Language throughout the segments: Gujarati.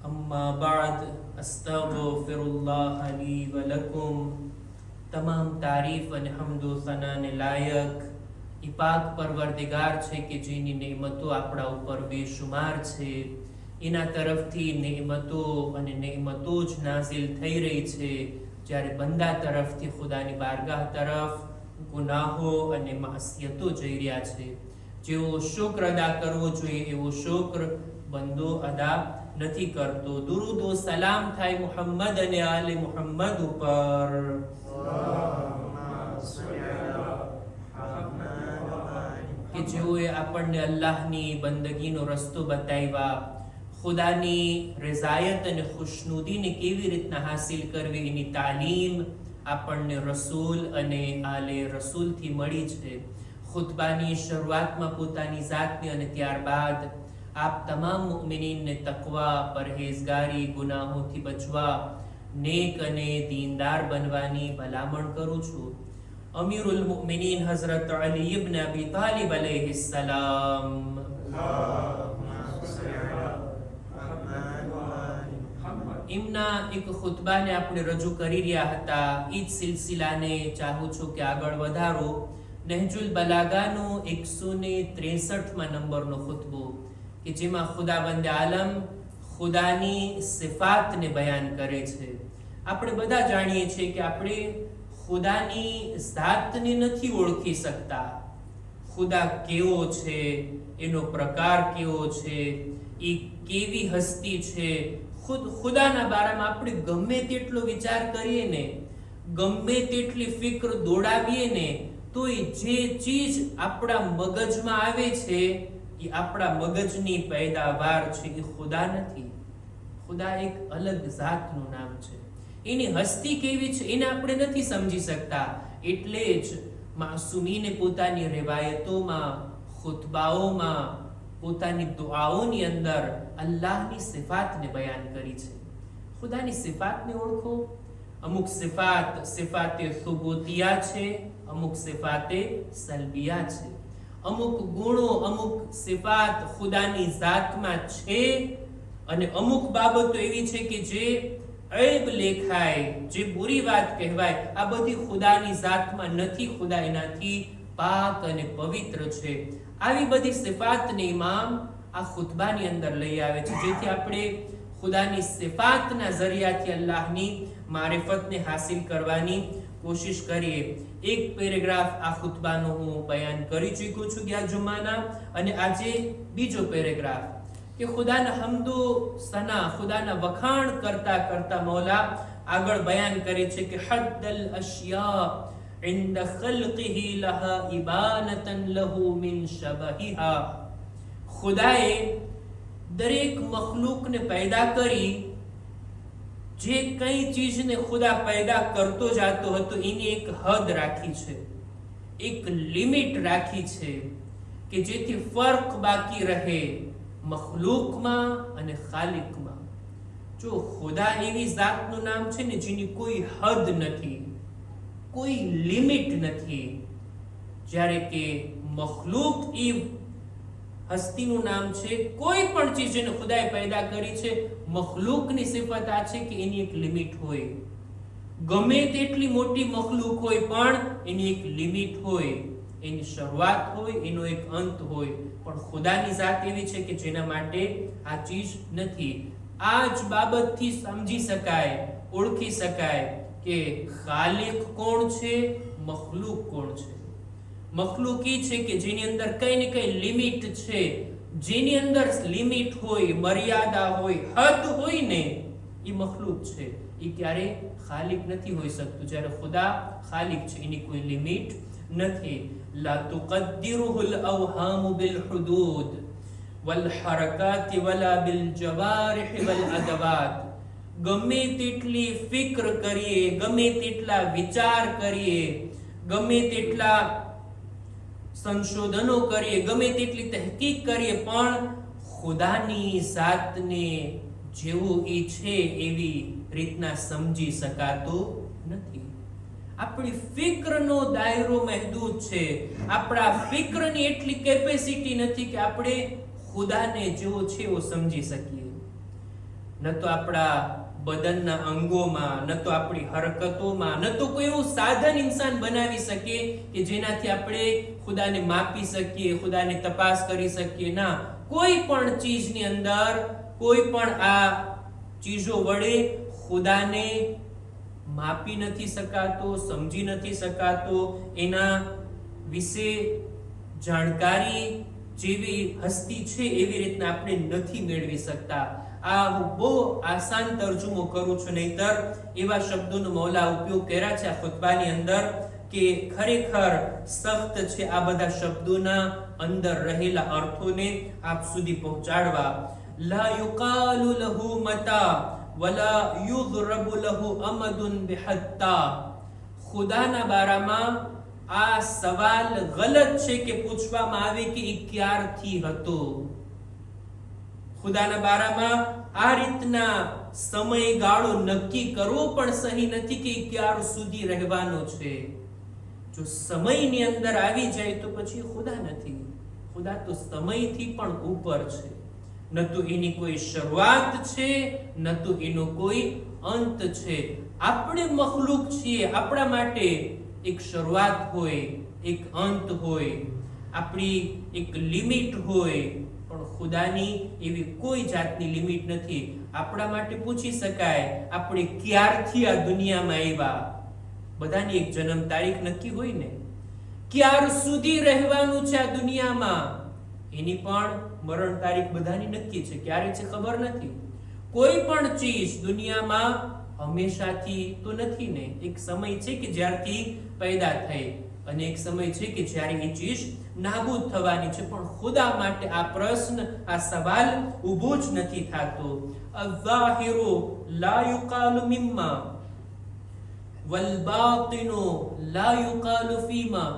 अम्मा बाद अस्तगफिरुल्लाह ली व लकुम। તમામ તારીફ અને હમદો સનાને લાયક ઈ પાક પરવરદિગાર છે કે જેની નેમતો આપણા ઉપર બેશુમાર છે. એના તરફથી નેમતો અને નેમતો જ નાઝિલ થઈ રહી છે, જ્યારે બંદા તરફથી ખુદાની બારગાહ તરફ ગુનાહો અને માસિયતો જઈ રહ્યા છે. જેવો શુક્ર અદા કરવો જોઈએ એવો શુક્ર બંદો અદા નથી કરતો. દુરૂદ ઓ સલામ થાય મુહમ્મદ અને આલે મુહમ્મદ ઉપર. કે જેઓએ આપણને અલ્લાહની બંદગીનો રસ્તો બતાવ્યા, ખુદાની રઝાયત અને ખુશનુદીને કેવી રીતના હાસિલ કરવી એની તાલીમ આપણને રસૂલ અને આલે રસૂલથી મળી છે. ખુતબાની શરૂઆતમાં પોતાની જાતને અને ત્યારબાદ આપ તમામ મુઅમિનીનને તકવા, પરહેઝગારી, ગુનાહોથી બચવા, નેક અને દીનદાર બનવાની ભલામણ કરું છું. અમીરુલ મુઅમિનીન હઝરત અલી ઇબ્ન અબી તાલિબ અલૈહિસ્સલામ એમના એક ખુતબાને આપણે રજૂ કરી રહ્યા હતા. ઈ જ સિલસિલાને ચાહું છું કે આગળ વધારો. નહજુલ બલાગાનો 163માં નંબરનો ખુતબો કે જેમાં ખુદાવંદ આલમ ખુદાની સિફાતને બયાન કરે છે. આપણે બધા જાણીએ છીએ કે આપણે ખુદાની જાતને નથી ઓળખી શકતા. ખુદા કેવો છે, એનો પ્રકાર કેવો છે, એ કેવી હસ્તી છે, ખુદાના બારામાં આપણે ગમે તેટલો વિચાર કરીએ ને, ગમે તેટલી ફિક્ર દોડાવીએ ને, તો જે ચીજ આપણા મગજમાં આવે છે એ આપણા મગજની પેદાવાર છે, એ ખુદા નથી. ખુદા એક અલગ જાતનું નામ છે. એની હસ્તી કેવી છે એને આપણે નથી સમજી શકતા. એટલે જ માસૂમીને પોતાની રિવાયતોમાં, ખુતબાઓમાં, પોતાની દુઆઓની અંદર અલ્લાહની સિફાતને બયાન કરી છે. ખુદાની સિફાતને ઓળખો. અમુક સિફાતે સુબૂતિયા છે, અમુક સિફાતે સલબિયા છે. અમુક ગુણો, અમુક સિફાત ખુદાની જાતમાં છે અને અમુક બાબતો એવી છે કે જે ઐબ લેખાય, જે બુરી વાત કહેવાય, આ બધી ખુદાની જાતમાં નથી. ખુદા એનાથી પાક અને પવિત્ર છે. આવી બધી સિફાતને ઇમામ આ ખુતબાની અંદર લઈ આવે છે, જેથી આપણે ખુદાની સિફાતના ઝરિયાથી અલ્લાહની મારિફતને હાસિલ કરવાની કોશિશ કરીએ. એક પેરેગ્રાફ આ ખુતબાનો હું બયાન કરી ચૂક્યો છું ગયા જુમાના, અને આજે બીજો પેરેગ્રાફ કે ખુદાના હમદો સના, ખુદાના વખાણ કરતા કરતા મૌલા આગળ બયાન કરે છે કે હદ્દલ અશિયા ઇન્દ ખલ્qihi લહા ઇબાનતન લહુ મિન શબહિહા. ખુદાએ દરેક મખલૂકને પેદા કરી, જે કઈ ચીજને ખુદા પેદા કરતો જાતો હતો એની એક હદ રાખી છે, એક લિમિટ રાખી છે કે જેથી ફર્ક બાકી રહે મખલૂકમાં અને ખાલિકમાં. જો ખુદા એવી જાતનું નામ છે ને જેની કોઈ હદ નથી, કોઈ લિમિટ નથી, જ્યારે કે મખલૂક એ હસ્તીનું નામ છે. કોઈ પણ ચીજ જેને ખુદાએ પેદા કરી છે, મખલૂકની સિફત આ છે કે એની એક લિમિટ હોય. ગમે તેટલી મોટી મખલૂક હોય પણ એની એક લિમિટ હોય, એની શરૂઆત હોય, એનો એક અંત હોય. પણ ખુદાની જાત એવી છે કે જેના માટે આ ચીજ નથી. આ જ બાબતથી સમજી શકાય, ઓળખી શકાય કે ખાલિક કોણ છે, મખલૂક કોણ છે. મખલૂક એ છે કે જેની અંદર કઈ ને કઈ લિમિટ છે. જેની અંદર લિમિટ હોય, મર્યાદા હોય, હદ હોય ને, એ મખલૂક છે. એ ક્યારે ખાલિક નથી હોઈ શકતું. જ્યારે ખુદા ખાલિક છે, એની કોઈ લિમિટ નથી. લા તુકદ્દિરુહુ અલ-અવહામુ બિલ-હુદૂદ વલ-હરકાત વલા બિલ-જવારિહ વલ-અદવાત. ગમે તેટલી ફિક્ર કરીએ, ગમે તેટલા વિચાર કરીએ, ગમે તેટલા સંશોધનો કરીએ, ગમે તેટલી તહકીક કરીએ, પણ ખુદાની જાતને જેવું એ છે એવી રીતના સમજી શકાતું નથી. આપણી ફિક્રનો દાયરો મહદૂદ છે. આપણા ફિક્રની એટલી કેપેસિટી નથી કે આપણે ખુદાને જેવો છે એવો સમજી શકીએ. ન તો આપણા બદનના અંગોમાં, ન તો આપણી હરકતોમાં, ન તો કોઈ એવું સાધન ઇન્સાન બનાવી શકે કે જેનાથી આપણે ખુદાને માપી શકીએ, ખુદાને તપાસ કરી શકીએ. ના, કોઈ પણ ચીજની અંદર, કોઈ પણ આ ચીજો વડે ખુદાને માપી નથી શકાતો, સમજી નથી શકાતો, એના વિશે જાણકારી જેવી હસ્તી છે એવી રીતના આપણે નથી મેળવી શકતા. આ હું બહુ આસાન તર્જુમો કરું છું, નહીતર એવા શબ્દોનો મૌલા ઉપયોગ કર્યા છે આ ખુતબાની અંદર કે ખરેખર સખ્ત છે આ બધા શબ્દોના અંદર રહેલા અર્થોને આપ સુધી પહોંચાડવા. લા યુકાલુ લહુ મતા વલા યુદરબુ લહુ અમદુન બિહત્તા. ખુદાના બારામાં આ સવાલ ગલત છે કે પૂછવામાં આવે કે એ ક્યારથી હતો. ખુદાના બારામાં આ રીતના સમયગાળો નક્કી કરવો પણ સહી નથી કે ક્યાર સુધી રહેવાનો છે. જો સમયની અંદર આવી જાય તો પછી ખુદા નથી. ખુદા તો સમયથી પણ ઉપર છે. ન તો એની કોઈ શરૂઆત છે, ન તો એનો કોઈ અંત છે. આપણે મખલુક છીએ, આપણા માટે એક શરૂઆત હોય, એક અંત હોય, આપણી એક લિમિટ હોય, પણ ખુદાની એવી કોઈ જાતની લિમિટ નથી. આપણા માટે પૂછી શકાય આપણે ક્યારથી આ દુનિયામાં આવ્યા. બધાની એક જન્મ તારીખ નક્કી હોય ને, ક્યાર સુધી રહેવાનું છે આ દુનિયામાં એની પણ મરણ તારીખ બધાની નક્કી છે. ક્યારે છે ખબર નથી. કોઈ પણ ચીજ દુનિયામાં હંમેશાથી તો નથી ને. એક સમય છે કે જ્યારથી પેદા થઈ અને એક સમય છે કે જ્યારે એ ચીજ નાબૂદ થવાની છે. પણ ખુદા માટે આ પ્રશ્ન, આ સવાલ ઊભો જ નથી થતો. અઝાહિરુ લા યુકાલુ મિમ્મા વલ બાતિનુ લા યુકાલુ ફીમા.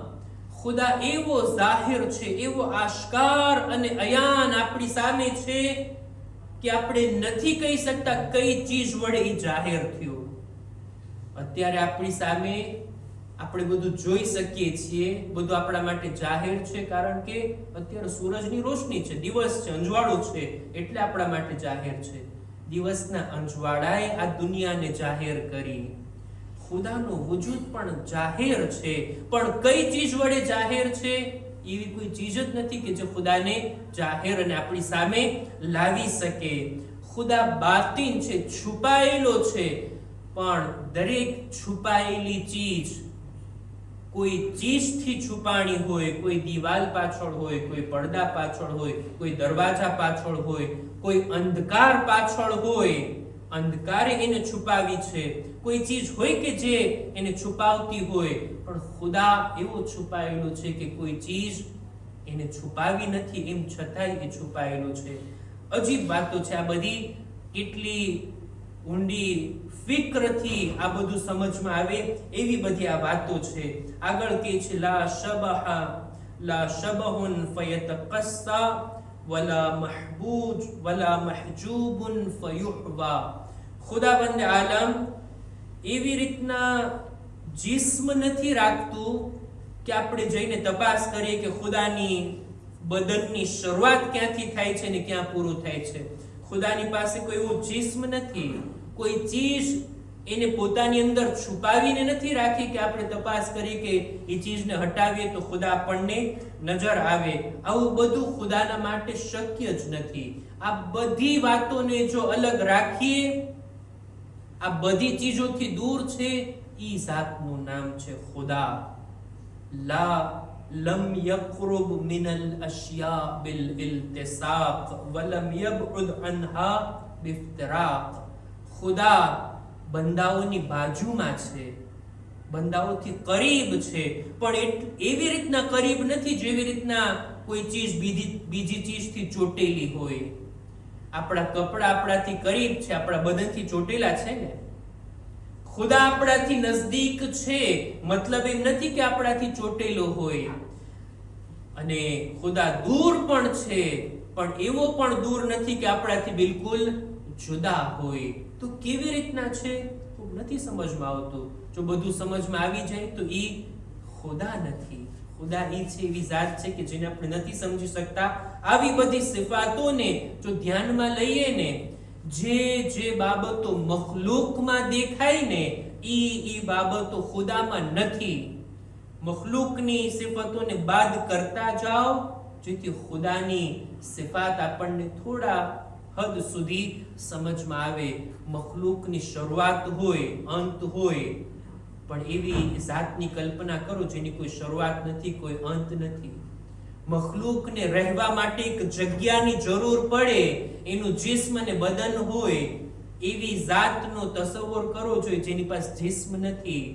ખુદા એવો જાહેર છે, એવો આશ્કાર અને અયાન આપણી સામે છે કે આપણે નથી કહી શકતા કઈ ચીજ વડે એ જાહેર થયો. અત્યારે આપણી સામે આપણે બધું જોઈ શકીએ છીએ, બધું આપણા માટે જાહેર છે, કારણ કે અત્યારે સૂરજની રોશની છે, દિવસ છે, અંજવાળો છે, એટલે આપણા માટે જાહેર છે. દિવસના અંજવાળાએ આ દુનિયાને જાહેર કરી. ખુદાનો વજૂદ પણ જાહેર છે, પણ કઈ ચીજ વડે જાહેર છે એવી કોઈ ચીજ જ નથી કે જે ખુદાને જાહેર અને આપણી સામે લાવી શકે. ખુદા બાતિન છે, છુપાયેલો છે, પણ દરેક છુપાયેલી ચીજ કોઈ ચીજથી છુપાણી હોય, કોઈ દિવાલ પાછળ હોય, કોઈ પડદા પાછળ હોય, કોઈ દરવાજા પાછળ હોય, કોઈ અંધકાર પાછળ હોય, અંધકારે એને છુપાવી છે. કોઈ ચીજ હોય કે જે એને છુપાવતી હોય, પણ ખુદા એવો છુપાયેલો છે કે કોઈ ચીજ એને છુપાવી નથી, એમ છતાંય એ છુપાયેલો છે. અજીબ વાતો છે આ બધી. કેટલી ઊંડી ફિક્રથી આ બધું સમજમાં આવે એવી બધી આ વાતો છે. આગળ કહે છે લા શબહ લા શબહુન ફયતકસ્સા વલા મહબૂજ વલા મહજૂબુન ફયુહવા. ખુદાવંદ આલમ એવી રીતના જિસ્મ નથી રાખતું કે આપણે જઈને તપાસ કરીએ કે ખુદાની બદનની શરૂઆત ક્યાંથી થાય છે ને ક્યાં પૂરું થાય છે. ખુદાની પાસે કોઈ એવું જિસ્મ નથી, કોઈ ચીજ એને પોતાની અંદર છુપાવીને નથી રાખી કે આપણે તપાસ કરીએ કે એ ચીજને હટાવીએ તો ખુદા આપણને નજર આવે. આવું બધું ખુદાના માટે શક્ય જ નથી. આ બધી વાતોને જો અલગ રાખીએ, આ બધી ચીજોથી દૂર છે, ઈ ઝાતનું નામ છે ખુદા. લા લમ યકરુબ મિનલ અશિયા બિલ ઇલ્તિસાક વલમ યબઉદ અનહા બિફ્તરાક. ખુદા બંદાઓની બાજુમાં છે, બંદાઓથી કરીબ છે, પણ એવી રીતના કરીબ નથી જેવી રીતના કોઈ ચીજ બીજી ચીજથી ચોટેલી હોય. આપણા કપડા આપણાથી કરીબ છે, આપણા બદનથી ચોટેલા છે ને. ખુદા આપણાથી નજદીક છે, મતલબ એમ નથી કે આપણાથી ચોટેલો હોય. અને ખુદા દૂર પણ છે, પણ એવો પણ દૂર નથી કે આપણાથી બિલકુલ જુદા હોય. તો કેવી રીતના છે તો નથી સમજમાં આવતું. જો બધું સમજમાં આવી જાય તો ઈ ખુદા નથી. ખુદા ઈ છે એવી જાત છે કે જેને આપણે નથી સમજી શકતા. આવી બધી સિફાતોને જો ધ્યાનમાં લઈએ ને, જે બાબતો મખલૂકમાં દેખાય ને ઈ બાબતો ખુદામાં નથી. મખલૂકની સિફતોને બાદ કરતા જાઓ જેથી ખુદાની સિફાત આપણને થોડા હદ સુધી સમજમાં આવે. મખલૂકની શરૂઆત હોય, અંત હોય, પણ એવી જાતની કલ્પના કરો જેની કોઈ શરૂઆત નથી, કોઈ અંત નથી. મખલૂકને રહેવા માટે એક જગ્યાની જરૂર પડે, એનું જિસ્મ અને બદન હોય, એવી જાતનો તસવ્વુર કરો જોઈએ જેની પાસે જિસ્મ નથી,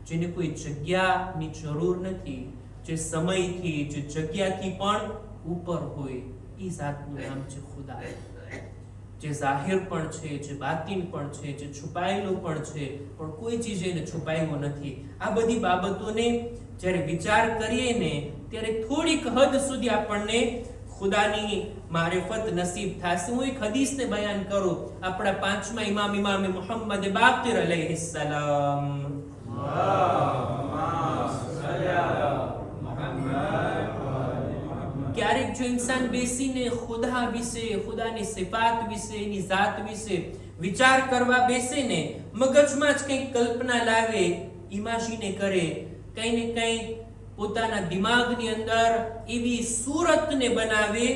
જેને કોઈ જગ્યાની જરૂર નથી, જે સમયથી, જે જગ્યાથી પણ ઉપર હોય. એ જાતનું નામ છે ખુદા. જે જાહેર પણ છે, જે બાતિન પણ છે, જે છુપાયેલું પણ છે, પણ કોઈ ચીજ એને છુપાયેલો નથી. આ બધી બાબતોને જ્યારે વિચાર કરીએ ને ત્યારે થોડીક હદ સુધી આપણને ખુદાની મારિફત નસીબ થશે. હું એક હદીસને બયાન કરું. આપણા પાંચમા ઇમામ મુહમ્મદ બાકિર અલૈહિસ્સલામ, ક્યારેક જો ઇન્સાન બેસીને ખુદા વિશે, ખુદાની સિફાત વિશે, એની જાત વિશે વિચાર કરવા બેસે ને, મગજમાં જ કંઈક કલ્પના લાવે, ઇમેજિને કરે, કંઈ ને કંઈ પોતાના દિમાગની અંદર એવી સૂરતને બનાવે.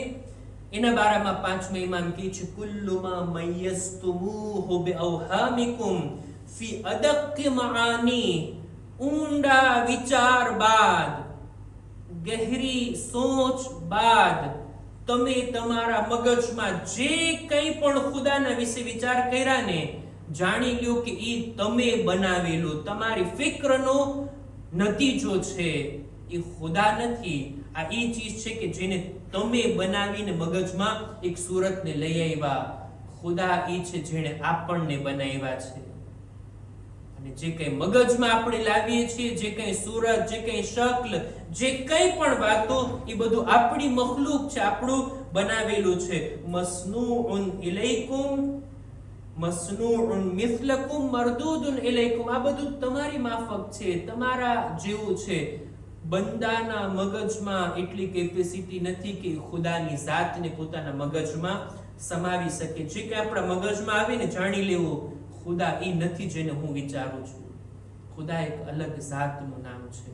એના બારામાં પાંચમા ઇમામ કહે છે, કુલ્લુ મા મય્યસ્તુમૂહુ બિઅવહામિકુમ ફી અદક્કી મઆની. ઊંડા વિચાર બાદ, ગહેરી સોચ બાદ તમે તમારા મગજમાં જે કંઈ પણ ખુદાના વિશે વિચાર કર્યા ને, જાણી લ્યો કે એ તમે બનાવેલો, તમારી ફિક્રનો નતીજો છે. એ ખુદા નથી. આ એ ચીજ છે કે જેને તમે બનાવીને મગજમાં એક સુરતને લઈ આવ્યા. ખુદા એ છે જેણે આપણને બનાવ્યા છે. અને જે કંઈ મગજમાં આપણે લાવીએ છીએ, જે કંઈ સુરત, જે કંઈ શક્લ, જે કંઈ પણ વાતો, એ બધું આપણી મખલૂક છે, આપણું બનાવેલું છે. મસ્નૂઉન ઇલૈકુમ મસ્નૂઉન મિસ્લકુમ મરદૂદુન ઇલૈકુમ. આ બધું તમારી માફક છે, તમારા જેવું છે. બંદાના મગજમાં એટલી કેપેસિટી નથી કે ખુદાની જાતને પોતાના મગજમાં સમાવી શકે. જે કે આપણા મગજમાં આવે ને, જાણી લેવું ખુદા એ નથી જેને હું વિચારું છું. ખુદા એક અલગ જાતનું નામ છે.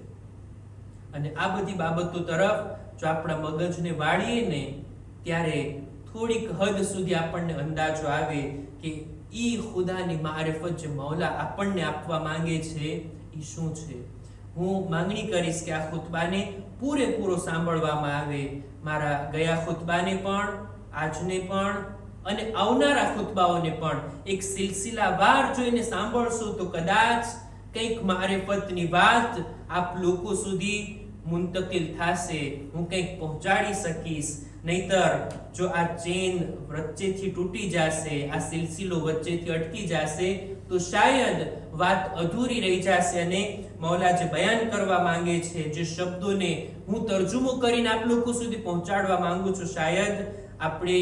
અને આ બધી બાબતો તરફ જો આપણા મગજને વાળીએ ને, ત્યારે થોડીક હદ સુધી આપણને અંદાજો આવે કે ઈ ખુદાની મારિફત જે મૌલા આપણને આપવા માંગે છે એ શું છે. હું માંગણી કરીશ કે આ ખુતબાને પૂરેપૂરો સાંભળવામાં આવે. મારા ગયા ખુતબાને પણ, આજને પણ અને આવનારા ખુતબાઓને પણ એક સિલસિલાવાર જોઈને સાંભળશો તો કદાચ કંઈક મારિફતની વાત આપ લોકો સુધી મુંતકિલ થશે, હું કંઈક પહોંચાડી શકીશ. નહીતર જો આ ચેન વચ્ચેથી તૂટી જશે, આ સિલસિલો વચ્ચેથી અટકી જશે, તો શાયદ વાત અધૂરી રહી જશે. અને મૌલા જે બયાન કરવા માંગે છે, જે શબ્દોને હું તર્જુમો કરીને આપ લોકો સુધી પહોંચાડવા માંગુ છું, શાયદ આપણે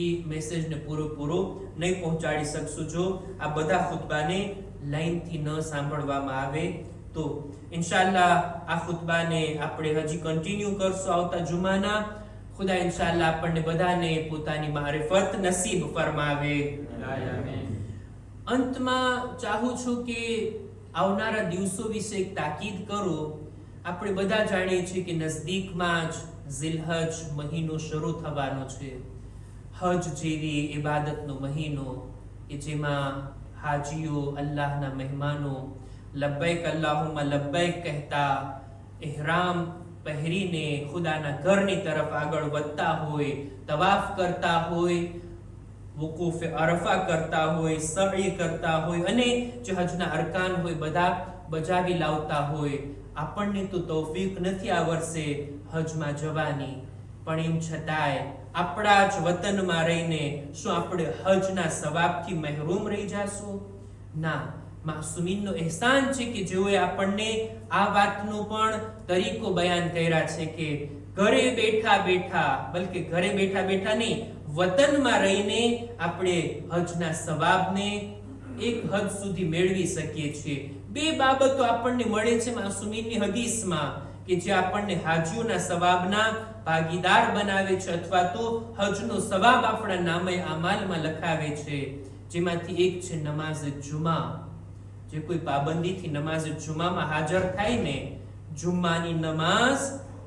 એ મેસેજને પૂરો નહીં પહોંચાડી શકશું જો આ બધા ખુતબાને લાઈનથી ન સાંભળવામાં આવે તો. ઇન્શાઅલ્લાહ આ ખુતબાને આપણે હજી કન્ટિન્યુ કરશું આવતા જુમાના. ખુદા ઇન્શાઅલ્લાહ આપણને બધાને પોતાની મારિફત નસીબ ફરમાવે. અંતમાં ચાહું છું કે આવનારા દિવસો વિશે એક તાકીદ કરું. આપણે બધા જાણીએ છીએ કે નજદીકમાં જ ઝિલહજ મહિનો શરૂ થવાનો છે. હજ જેવી ઇબાદતનો મહિનો કે જેમાં હાજીઓ, અલ્લાહના મહેમાનો લબ્બૈક અલ્લાહુમ્મા લબ્બૈક કહેતા, ઇહરામ પહેરીને ખુદાના ઘરની તરફ આગળ વધતા હોય, તવાફ કરતા હોય, વુકૂફ અરફા કરતા હોય, સઈ કરતા હોય અને જે હજના અરકાન હોય બધા બજાવી લાવતા હોય. આપણને તો તૌફીક નથી આ વર્ષે હજમાં જવાની, પણ એમ છતાંય આપણા જ વતનમાં રહીને શું આપણે હજના સવાબથી મહેરૂમ રહી જાશું? ના. માસુમીનનો અહેસાન છે કે જેઓએ આપણને આ વાતનો પણ તરીકો બયાન કર્યા છે કે ઘરે બેઠા બેઠા, બલકે ઘરે બેઠા બેઠા નહીં, વતનમાં રહીને આપણે હજના સવાબને એક હદ સુધી મેળવી શકીએ છીએ. બે બાબતો આપણને મળે છે માસુમીનની હદીસમાં કે જે આપણને હાજીઓના સવાબના ભાગીદાર બનાવે છે, અથવા તો હજનો સવાબ આપણા નામે આમાલમાં લખાવે છે. જેમાંથી એક છે નમાઝ જુમા. જે કોઈ પાબંદીથી નમાઝ જુમામાં હાજર થાય ને, જુમ્માની નમાઝ,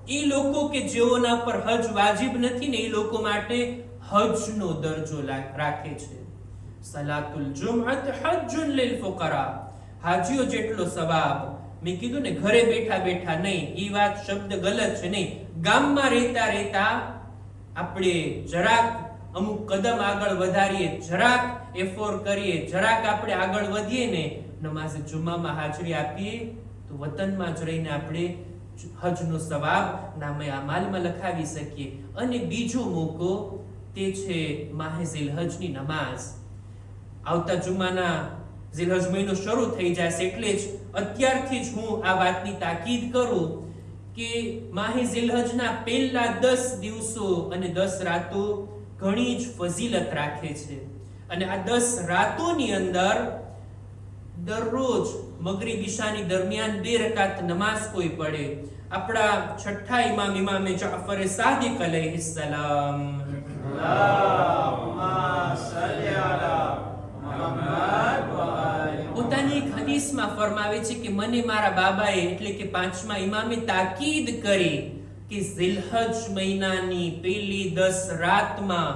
એ લોકો કે જેઓના પર હજ વાજિબ નથી ને, એ લોકો માટે હજનો દરજ્જો રાખે છે. સલાતુલ જુમઅત હજ્જુન લીલ ફુકરા. હાજીઓ જેટલો સવાબ. મેં કીધું ને, ઘરે બેઠા બેઠા નહીં, એ વાત શબ્દ ગલત છે નહીં. ગામમાં રહેતા રહેતા આપણે જરાક અમુક કદમ આગળ વધારીએ, જરાક એફોર કરીએ, જરાક આપણે આગળ વધીએ ને, નમાઝ જુમામાં હાજરી આપીએ, તો વતનમાં જ રહીને આપણે હજનો સવાબ નામે આમાલમાં લખાવી શકીએ. અને બીજો મોકો તે છે માહે ઝિલહજની નમાઝ. આવતા જુમાના ઝિલહજ મહિનો શરૂ થઈ જશે, એટલે જ અત્યારથી જ હું આ વાતની તાકીદ કરું કે માહે ઝિલહજના પહેલા 10 દિવસો અને 10 રાતો ઘણી જ ફઝીલત રાખે છે. અને આ 10 રાતોની અંદર દરરોજ મગરિબ ઈશાની દરમિયાન 2 રકાત નમાઝ કોઈ પડે. આપણા છઠ્ઠા ઇમામે જાફર સાદિક અલૈહિસ્સલામ પોતાની એક હદીસમાં ફરમાવે છે કે મને મારા બાબાએ એટલે કે પાંચમા ઇમામે તાકીદ કરી કે ઝિલહજ મહિનાની પહેલી 10 રાતમાં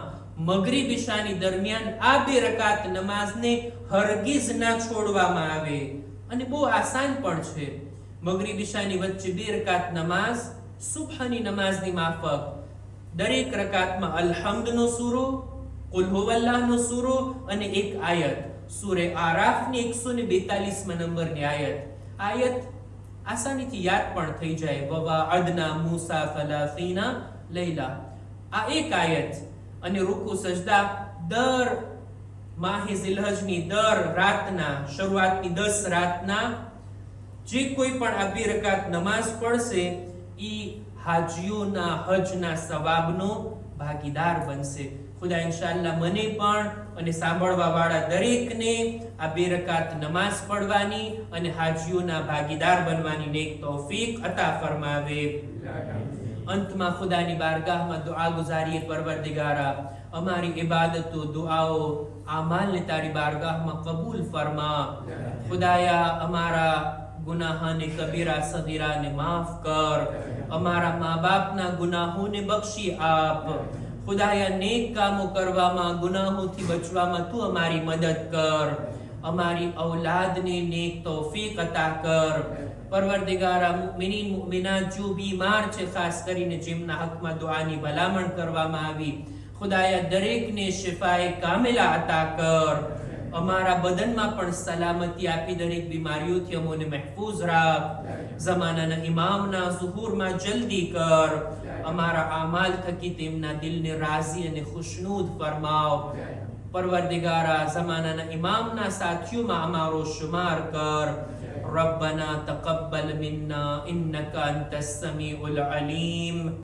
મગરિબ ઈશાની દરમિયાન આ 2 રકાત નમાઝને હરગીઝ ના છોડવામાં આવે. અને બહુ આસાન પણ છે. મગરિબ ઈશાની વચ્ચે 2 રકાત નમાઝ, સુબહની નમાઝની માફક દરેક રકાતમાં અલહમ્દનો સૂરો, કુલ હુવલ્લાહનો સૂરો અને એક આયત, સૂરે આરાફની 142મા નંબરની આયત આસાનીથી યાદ પણ થઈ જાય. વવાઅદના મૂસા ફલાસીના લૈલા, આ એક આયત. અને રૂકુ સજદા દર માહે ઝિલહજની દર રાતના, શરૂઆતની 10 રાતના જે કોઈ પણ આ 2 રકાત નમાઝ પડશે, ઈ હાજીઓના હજના સવાબનો ભાગીદાર બનશે. ખુદા ઇન્શાઅલ્લાહ મને પણ અને સાંભળવા વાળા દરેકને આ 2 રકાત નમાઝ પડવાની અને હાજીઓના ભાગીદાર બનવાની નેક તૌફીક અતા ફરમાવે. અંતમાં ખુદાની બારગાહમાં દુઆ ગુજારીએ. પરવરદિગારા, અમારી ઇબાદતો, દુઆઓ, આમાલને તારી બારગાહમાં કબૂલ ફરમા. ખુદાયા, અમારા ગુનાહને કબીરા સગીરાને માફ કર. અમારા મા બાપના ગુનાહોને બક્ષી આપ. ખુદાયા, નેક કામો કરવામાં, ગુનાહોથી બચવામાં તું અમારી મદદ કર. અમારી ઔલાદને નેક તૌફીક અતા કર. પરવરદિગારા, મુમિનીન મુમિનાત જો બીમાર છે, ખાસ કરીને જેમના હકમાં દુઆની ભલામણ કરવામાં આવી, ખુદાયા દરેકને શિફાએ કામિલા અતા કર. અમારા બદનમાં પણ સલામતી આપી, દરેક બીમારીઓથી અમોને મહેફૂઝ રાખ. ઝમાનાના ઇમામના ઝુહૂરમાં જલ્દી કર. અમારા આમાલ થકી તેમના દિલને રાઝી અને ખુશનૂદ ફરમાવ. પરવરદિગારા, ઝમાનાના ઇમામના સાથીઓમાં અમારો શુમાર કર. ربنا تقبل منا إنك أنت السميع العليم